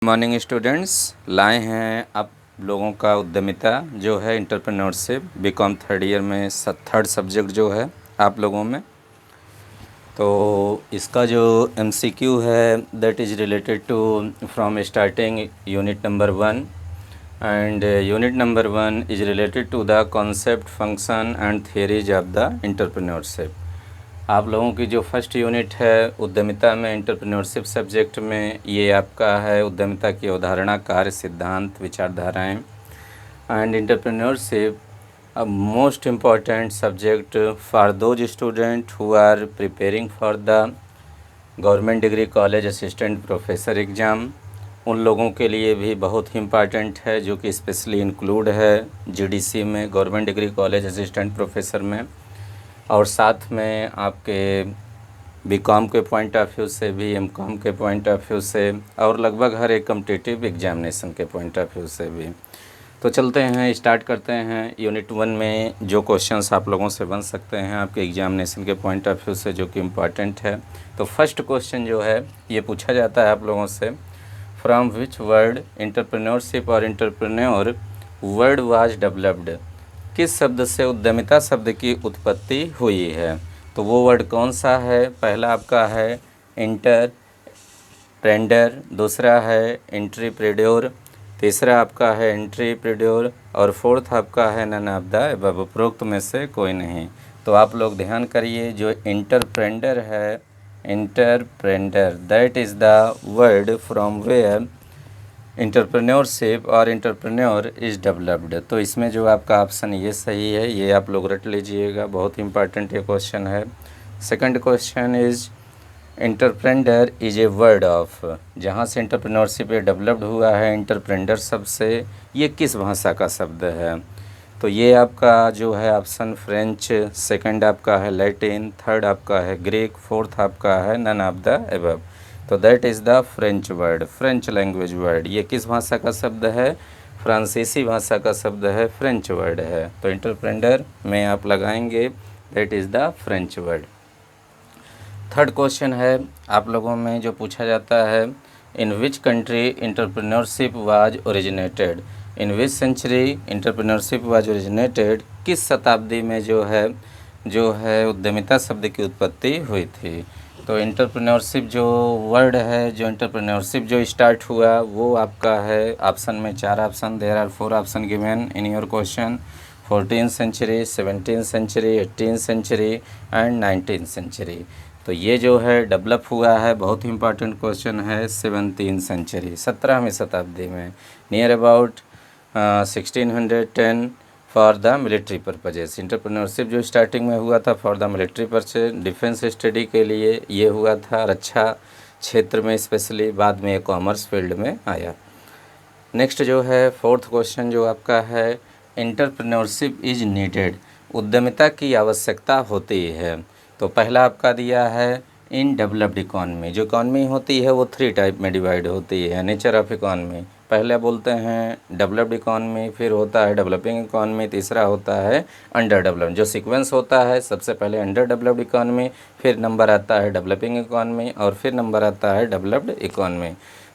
Morning students, लाए हैं आप लोगों का उद्यमिता जो है इंटरप्रेन्योरशिप बीकॉम थर्ड ईयर में थर्ड सब्जेक्ट जो है आप लोगों में। तो इसका जो एमसीक्यू है that is related to from starting unit number 1 and unit number 1 is related to the concept function and theories of the entrepreneurship. आप लोगों की जो फर्स्ट यूनिट है उद्यमिता में इंटरप्रेन्योरशिप सब्जेक्ट में, ये आपका है उद्यमिता की अवधारणा, कार्य, सिद्धांत, विचारधाराएं। And entrepreneurship a most important subject for those student who are preparing for the government degree college assistant professor exam. उन लोगों के लिए भी बहुत ही इम्पॉर्टेंट है जो कि स्पेशली इंक्लूड है जीडीसी में, government degree college assistant professor में, और साथ में आपके बीकॉम के पॉइंट ऑफ व्यू से भी, एमकॉम के पॉइंट ऑफ व्यू से, और लगभग हर एक कॉम्पिटिटिव एग्जामिनेशन के पॉइंट ऑफ व्यू से भी। तो चलते हैं, स्टार्ट करते हैं यूनिट 1 में जो क्वेश्चंस आप लोगों से बन सकते हैं आपके एग्जामिनेशन के पॉइंट ऑफ व्यू से, जो कि इम्पॉर्टेंट है। तो फर्स्ट क्वेश्चन जो है ये पूछा जाता है आप लोगों से, फ्रॉम विच वर्ड एंटरप्रेन्योरशिप और एंटरप्रेन्योर वर्ड वाज डेवलप्ड। किस शब्द से उद्यमिता शब्द की उत्पत्ति हुई है। तो वो वर्ड कौन सा है? पहला आपका है इंटरप्रेन्योर, दूसरा है एंटरप्रेन्योर, तीसरा आपका है एंटरप्रेन्योर, और फोर्थ आपका है नन ऑफ द अबव, उपरोक्त में से कोई नहीं। तो आप लोग ध्यान करिए, जो एंटरप्रेन्योर है, entrepreneur that is the word from where entrepreneurship और एंटरप्रेन्योर इज़ डेवलप्ड। तो इसमें जो आपका ऑप्शन ये सही है, ये आप लोग रट लीजिएगा, बहुत इंपॉर्टेंट ये क्वेश्चन है। Second question is entrepreneur is a word of, जहाँ से एंटरप्रेन्योरशिप ये डेवलप्ड हुआ है एंटरप्रेन्योर शब्द से, ये किस भाषा का शब्द है। तो ये आपका जो है ऑप्शन फ्रेंच, सेकंड आपका है लैटिन, थर्ड आपका है ग्रीक, फोर्थ आपका है नन ऑफ द अबव। तो that is the French word, French language word. ये किस भाषा का शब्द है? फ्रांसीसी भाषा का शब्द है, फ्रेंच वर्ड है। तो एंटरप्रेन्योर में आप लगाएंगे that is the French word. Third question है आप लोगों में जो पूछा जाता है, in which country entrepreneurship was originated. In which century entrepreneurship was originated, किस शताब्दी में जो है उद्यमिता शब्द की उत्पत्ति हुई थी। तो एंटरप्रेन्योरशिप जो वर्ड है, जो एंटरप्रेन्योरशिप जो स्टार्ट हुआ, वो आपका है ऑप्शन में 4 option, there are 4 option given in your question, 14th century, 17th century, 18th century and 19th century. तो ये जो है डेवलप हुआ है, बहुत ही इंपॉर्टेंट क्वेश्चन है, 17th सेंचुरी, 17वीं शताब्दी में, near about 1610 for the military purposes. Entrepreneurship जो स्टार्टिंग में हुआ था for the military purpose, defence study के लिए ये हुआ था, रक्षा क्षेत्र में स्पेशली, बाद में कॉमर्स फील्ड में आया। नेक्स्ट जो है फोर्थ क्वेश्चन जो आपका है, एंटरप्रेन्योरशिप इज नीडेड, उद्यमिता की आवश्यकता होती है। तो पहला आपका दिया है इन डेवलप्ड इकॉनमी। जो इकॉनमी होती है वो 3 टाइप में डिवाइड होती है, नेचर ऑफ इकॉनमी। पहले बोलते हैं डेवलप्ड इकॉनमी, फिर होता है डेवलपिंग इकॉनमी, तीसरा होता है अंडर डेवलप्ड। जो सीक्वेंस होता है, सबसे पहले अंडर डेवलप्ड इकॉनमी, फिर नंबर आता है डेवलपिंग इकॉनमी, और फिर नंबर आता है डेवलप्ड इकॉनमी।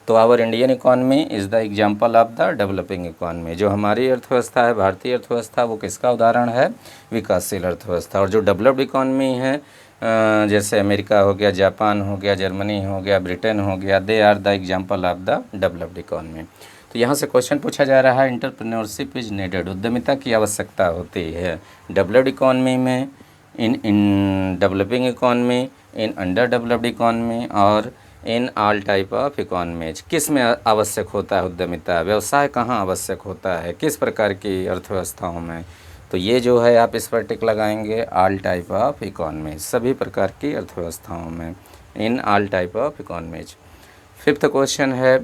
तो our Indian economy is the example of the developing economy. जो हमारी अर्थव्यवस्था है, भारतीय अर्थव्यवस्था, वो किसका उदाहरण है? विकासशील अर्थव्यवस्था। और जो डेवलप्ड इकॉनमी है, जैसे अमेरिका हो गया, जापान हो गया, जर्मनी हो गया, ब्रिटेन हो गया, they are the example of the developed economy. तो यहाँ से क्वेश्चन पूछा जा रहा है, एंटरप्रेन्योरशिप इज नीडेड, उद्यमिता की आवश्यकता होती है डेवलप्ड इकॉनमी में, in developing economy, in under developed economy, और in all type of economies. किस में आवश्यक होता है उद्यमिता? व्यवसाय कहाँ आवश्यक होता है, किस प्रकार की अर्थव्यवस्थाओं में? तो ये जो है आप इस पर टिक लगाएंगे, ऑल टाइप ऑफ इकॉनमीज, सभी प्रकार की अर्थव्यवस्थाओं में, in all type of economies. Fifth question है,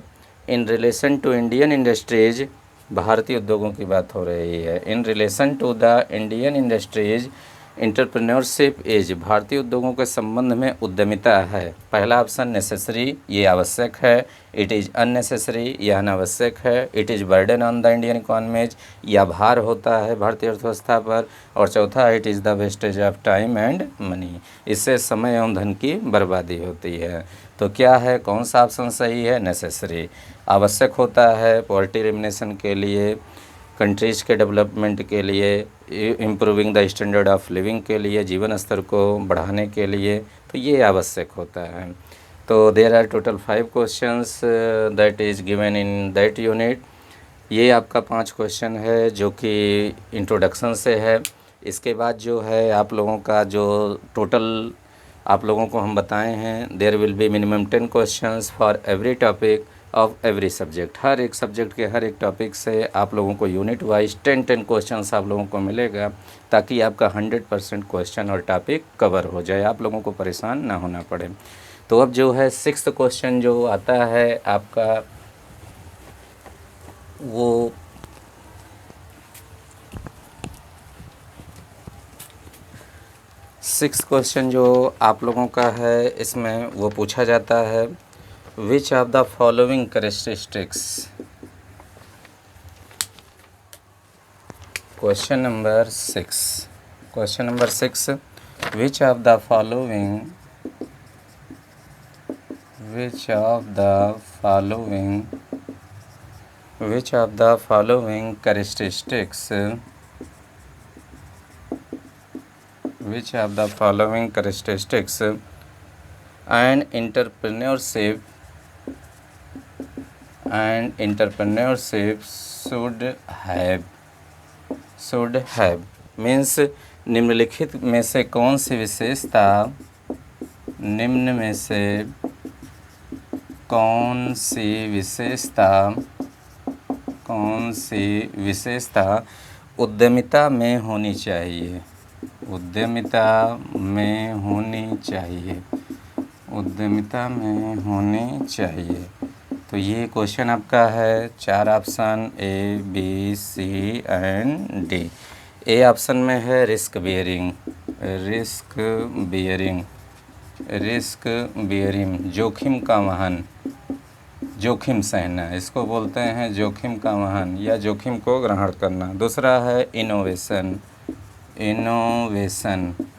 in relation to Indian industries, भारतीय उद्योगों की बात हो रही है, in relation to the Indian industries entrepreneurship is, भारतीय उद्योगों के संबंध में उद्यमिता है। पहला ऑप्शन नेसेसरी, ये आवश्यक है, इट इज़ अननेसेसरी, यह अनावश्यक है, it is burden on the Indian economies, या भार होता है भारतीय अर्थव्यवस्था पर, और चौथा it is the wastage of time and money, इससे समय एवं धन की बर्बादी होती है। तो क्या है, कौन सा ऑप्शन सही है? नेसेसरी। आवश्यक होता है पॉवर्टी एलिमिनेशन के लिए, कंट्रीज़ के डेवलपमेंट के लिए, improving the standard of living के लिए, जीवन स्तर को बढ़ाने के लिए, तो ये आवश्यक होता है। तो there are total 5 questions that is given in that unit. ये आपका 5 क्वेश्चन है जो कि इंट्रोडक्शन से है। इसके बाद जो है आप लोगों का जो टोटल आप लोगों को हम बताए हैं, there will be minimum 10 questions for every topic of every subject. हर एक सब्जेक्ट के हर एक टॉपिक से आप लोगों को यूनिट वाइज 10 क्वेश्चंस आप लोगों को मिलेगा, ताकि आपका 100% क्वेश्चन और टॉपिक कवर हो जाए, आप लोगों को परेशान ना होना पड़े। तो अब जो है 6th क्वेश्चन जो आता है आपका, वो 6th क्वेश्चन जो आप लोगों का है, इसमें वो पूछा जाता है विच of the following characteristics. Question number 6 which of the following characteristics and entrepreneurship should have means निम्नलिखित में से कौन सी विशेषता उद्यमिता में होनी चाहिए। तो ये क्वेश्चन आपका है 4 option A, B, C and D। A option में है रिस्क बियरिंग, जोखिम का वहन, जोखिम सहना, इसको बोलते हैं जोखिम का वहन या जोखिम को ग्रहण करना। दूसरा है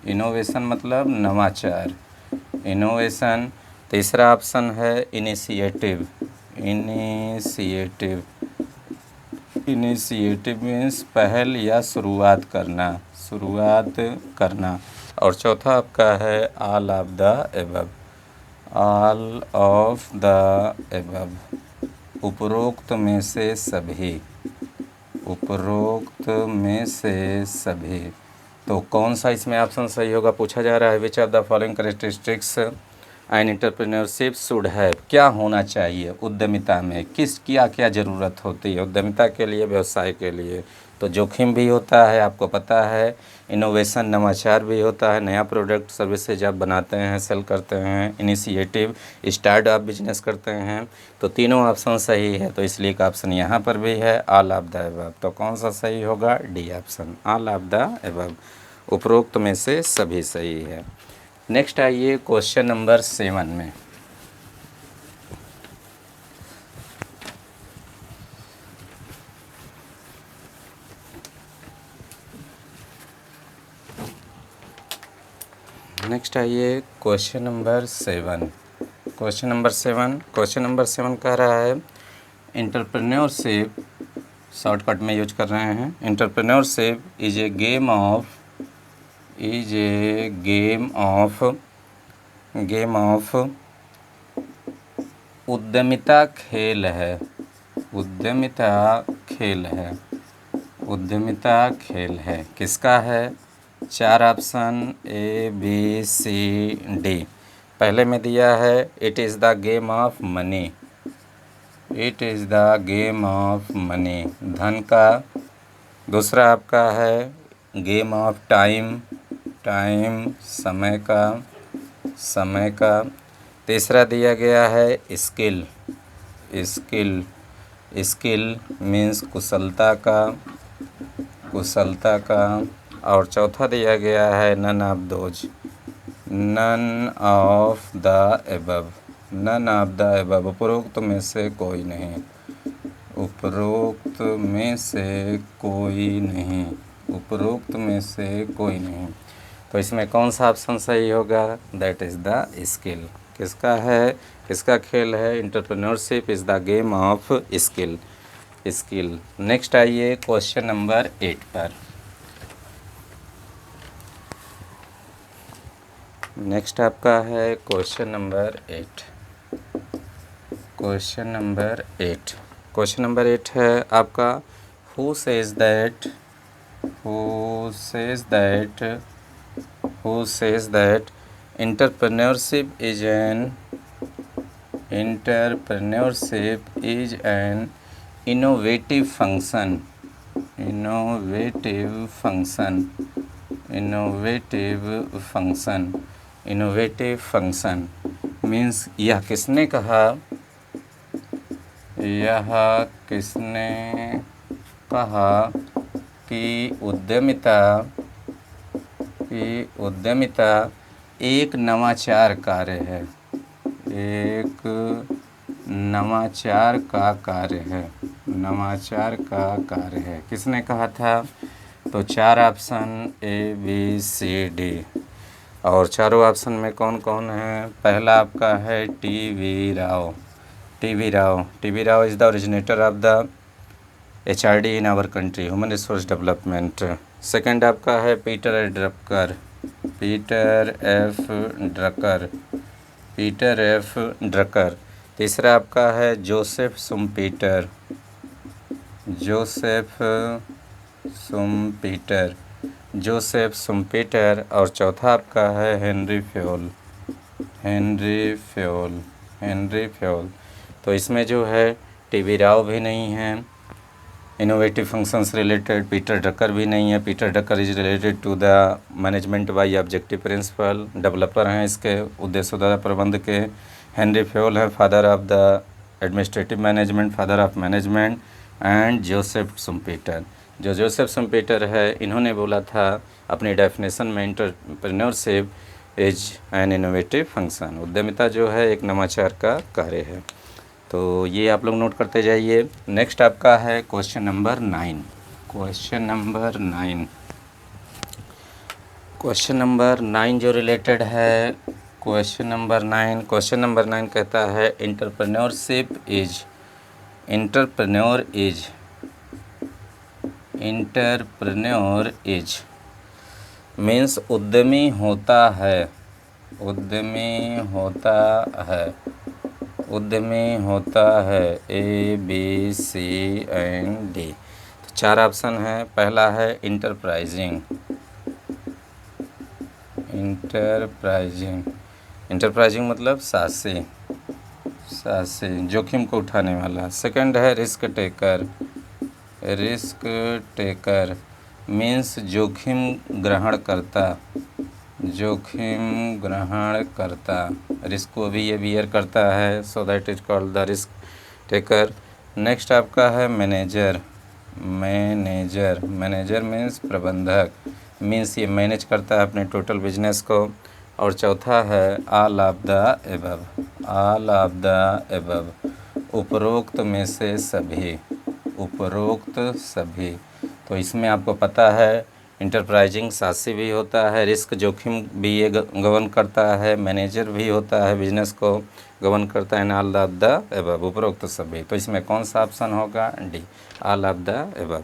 इनोवेशन मतलब नवाचार, इनोवेशन। तीसरा ऑप्शन है इनिशिएटिव मीन्स पहल या शुरुआत करना। और चौथा आपका है ऑल ऑफ द एबव, उपरोक्त में से सभी। तो कौन सा इसमें ऑप्शन सही होगा पूछा जा रहा है। विच of the following characteristics and entrepreneurship should have, क्या होना चाहिए उद्यमिता में, क्या ज़रूरत होती है उद्यमिता के लिए, व्यवसाय के लिए। तो जोखिम भी होता है, आपको पता है, इनोवेशन नवाचार भी होता है, नया प्रोडक्ट सर्विसेज आप बनाते हैं, सेल करते हैं, इनिशिएटिव स्टार्ट आप बिजनेस करते हैं। तो तीनों ऑप्शन सही है, तो इसलिए एक ऑप्शन यहाँ पर भी है ऑल ऑफ द एबव। तो कौन सा सही होगा, D option, all of the above, उपरोक्त में से सभी सही है। नेक्स्ट आइए क्वेश्चन नंबर 7 में। नेक्स्ट आइए क्वेश्चन नंबर 7। क्वेश्चन नंबर 7 कह रहा है एंटरप्रेन्योरशिप, शॉर्टकट में यूज कर रहे हैं। Entrepreneurship is a game of उद्यमिता खेल है। किसका है। 4 option A, B, C, D। पहले में दिया है it is the game of money, धन का। दूसरा आपका है गेम ऑफ टाइम, समय का। तीसरा दिया गया है स्किल मीन्स कुशलता का। और चौथा दिया गया है नन ऑफ द एबव, उपरोक्त में से कोई नहीं। तो इसमें कौन सा ऑप्शन सही होगा, दैट इज़ द स्किल। किसका है, किसका खेल है? Entrepreneurship is the game of skill. Next आइए क्वेश्चन नंबर 8 पर। नेक्स्ट आपका है question number 8। Question number 8, question number 8 है आपका, who says that entrepreneurship is an innovative function means यह किसने कहा कि उद्यमिता एक नवाचार कार्य है। किसने कहा था? तो 4 ऑप्शन ABCD, और चारों ऑप्शन में कौन कौन है? पहला आपका है T V. Rao is the originator of the HRD in our country, human resource development. Second आपका है पीटर एफ ड्रकर। तीसरा आपका है जोसेफ सुम्पीटर। और चौथा आपका है हेनरी फ्योल। तो इसमें जो है टी.वी. राव भी नहीं है, innovative functions related Peter Drucker भी नहीं है। Peter Drucker is related to the management by objective principle, developer हैं इसके उद्देश्य द्वारा प्रबंध के। हेनरी फ्योल है father of the administrative management and Joseph Schumpeter है, इन्होंने बोला था अपनी डेफिनेशन में entrepreneurship is an innovative function, उद्यमिता जो है एक नवाचार का कार्य है। तो ये आप लोग नोट करते जाइए। नेक्स्ट आपका है क्वेश्चन नंबर 9। क्वेश्चन नंबर 9 जो रिलेटेड है, क्वेश्चन नंबर 9 कहता है एंटरप्रेन्योर इज मीन्स उद्यमी होता है ABCD। तो 4 ऑप्शन है। पहला है इंटरप्राइजिंग, मतलब साहसी, जोखिम को उठाने वाला। सेकंड है रिस्क टेकर मीन्स जोखिम ग्रहण करता, रिस्क को भी ये बियर करता है, so that is called the risk taker. Next आपका है मैनेजर मीन्स प्रबंधक, मीन्स ये मैनेज करता है अपने टोटल बिजनेस को। और चौथा है ऑल ऑफ द एबव, उपरोक्त में से सभी। तो इसमें आपको पता है इंटरप्राइजिंग साहसी भी होता है, रिस्क जोखिम भी ये गवर्न करता है, मैनेजर भी होता है, बिजनेस को गवर्न करता है, ऑल ऑफ द एबव, उपरोक्त सभी। तो इसमें कौन सा ऑप्शन होगा? D, all of the above.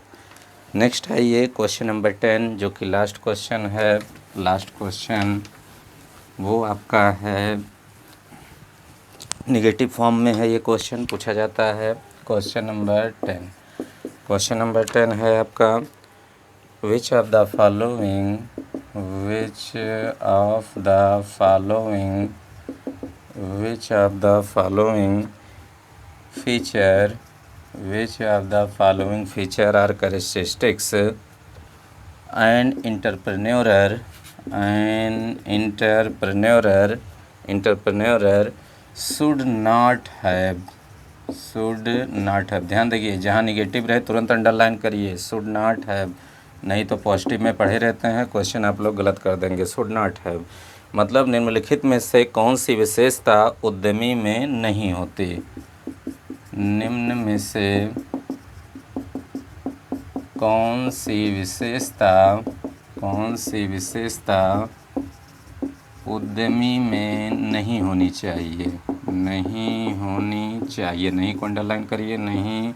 Next है ये क्वेश्चन नंबर 10 जो कि लास्ट क्वेश्चन वो आपका है निगेटिव फॉर्म में है। ये क्वेश्चन पूछा जाता है। क्वेश्चन नंबर 10 है आपका, which of the following feature are characteristics and entrepreneur should not have। ध्यान देखिए, जहाँ निगेटिव रहे तुरंत अंडरलाइन करिए, should not have, नहीं तो पॉजिटिव में पढ़े रहते हैं क्वेश्चन आप लोग गलत कर देंगे। should not have मतलब निम्नलिखित में से कौन सी विशेषता उद्यमी में नहीं होती? निम्न में से कौन सी विशेषता उद्यमी में नहीं होनी चाहिए, नहीं होनी चाहिए, नहीं को अंडरलाइन करिए, नहीं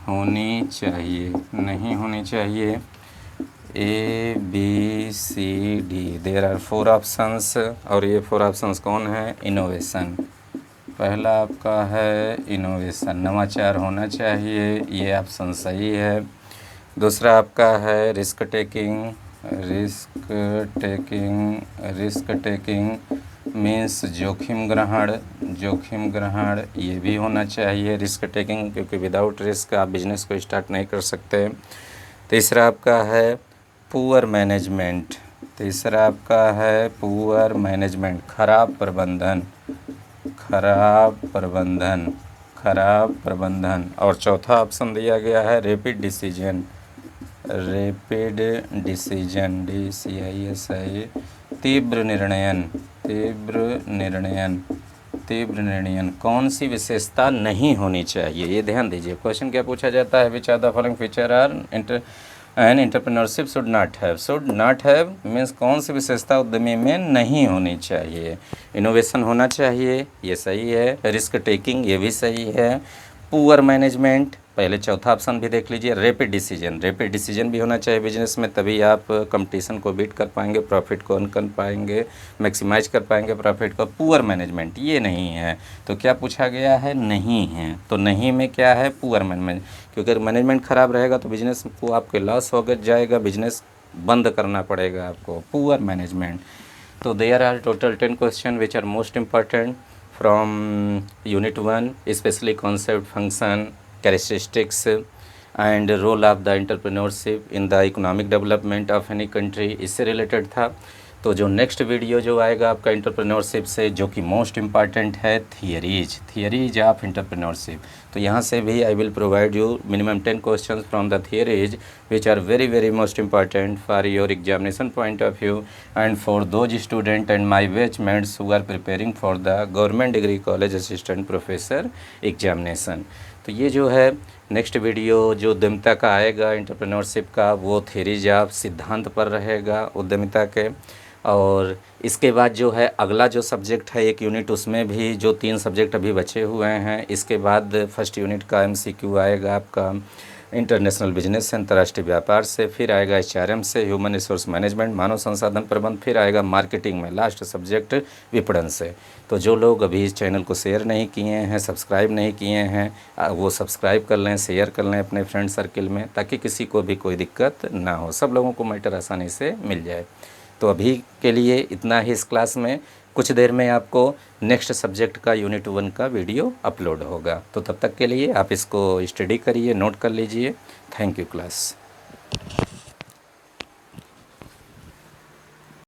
होनी चाहिए, नहीं होनी चाहिए। A B C D, there are 4 options, और ये 4 ऑप्शंस कौन है? इनोवेशन। पहला आपका है इनोवेशन, नवाचार होना चाहिए, ये ऑप्शन सही है। दूसरा आपका है risk taking, risk taking means जोखिम ग्रहण, जोखिम ग्रहण, ये भी होना चाहिए रिस्क टेकिंग, क्योंकि विदाउट रिस्क आप बिजनेस को स्टार्ट नहीं कर सकते। तीसरा आपका है पुअर मैनेजमेंट, तीसरा आपका है पुअर मैनेजमेंट, खराब प्रबंधन, खराब प्रबंधन, खराब प्रबंधन। और चौथा ऑप्शन दिया गया है rapid decision, rapid decision, DCISI, तीव्र निर्णयन, तीव्र निर्णयन, तीव्र निर्णयन। कौन सी विशेषता नहीं होनी चाहिए? ये ध्यान दीजिए, क्वेश्चन क्या पूछा जाता है? Which are the following feature are an entrepreneurship should not have, should not have means कौन सी विशेषता उद्यमी में नहीं होनी चाहिए? इनोवेशन होना चाहिए, ये सही है। रिस्क टेकिंग, ये भी सही है। पुअर मैनेजमेंट, पहले चौथा ऑप्शन भी देख लीजिए। रैपिड डिसीजन, रैपिड डिसीजन भी होना चाहिए बिजनेस में, तभी आप कंपटीशन को बीट कर पाएंगे, प्रॉफिट को अर्न कर पाएंगे, मैक्सिमाइज कर पाएंगे प्रॉफिट को। पुअर मैनेजमेंट ये नहीं है, तो क्या पूछा गया है? नहीं है। तो नहीं में क्या है? पुअर मैनेजमेंट, क्योंकि अगर मैनेजमेंट ख़राब रहेगा तो बिजनेस को आपके लॉस हो जाएगा, बिजनेस बंद करना पड़ेगा आपको। Poor management. तो there are total 10 question which are most important from unit 1, especially concept, function, characteristics and role of the entrepreneurship in the economic development of any country, इससे रिलेटेड था। तो जो नेक्स्ट वीडियो जो आएगा आपका entrepreneurship से, जो कि मोस्ट इम्पॉर्टेंट है, थियरीज ऑफ एंटरप्रेन्योरशिप। तो यहाँ से भी I will provide you minimum 10 questions from the theories which are very very most important for your examination point of view and for those student and my batchmates who are preparing for the government degree college assistant professor examination. तो ये जो है next video जो उद्यमिता का आएगा, entrepreneurship का, वो थियरीज ऑफ सिद्धांत पर रहेगा उद्यमिता के। और इसके बाद जो है अगला जो सब्जेक्ट है एक यूनिट, उसमें भी जो 3 सब्जेक्ट अभी बचे हुए हैं, इसके बाद फर्स्ट यूनिट का MCQ आएगा आपका इंटरनेशनल बिजनेस से, अंतर्राष्ट्रीय व्यापार से, फिर आएगा HRM से, ह्यूमन रिसोर्स मैनेजमेंट, मानव संसाधन प्रबंध, फिर आएगा मार्केटिंग में लास्ट सब्जेक्ट विपणन से। तो जो लोग अभी इस चैनल को शेयर नहीं किए हैं, सब्सक्राइब नहीं किए हैं, वो सब्सक्राइब कर लें, शेयर कर लें अपने फ्रेंड सर्किल में, ताकि किसी को भी कोई दिक्कत ना हो, सब लोगों को मैटर आसानी से मिल जाए। तो अभी के लिए इतना ही इस क्लास में। कुछ देर में आपको नेक्स्ट सब्जेक्ट का यूनिट 1 का वीडियो अपलोड होगा, तो तब तक के लिए आप इसको स्टडी करिए, नोट कर लीजिए। Thank you class.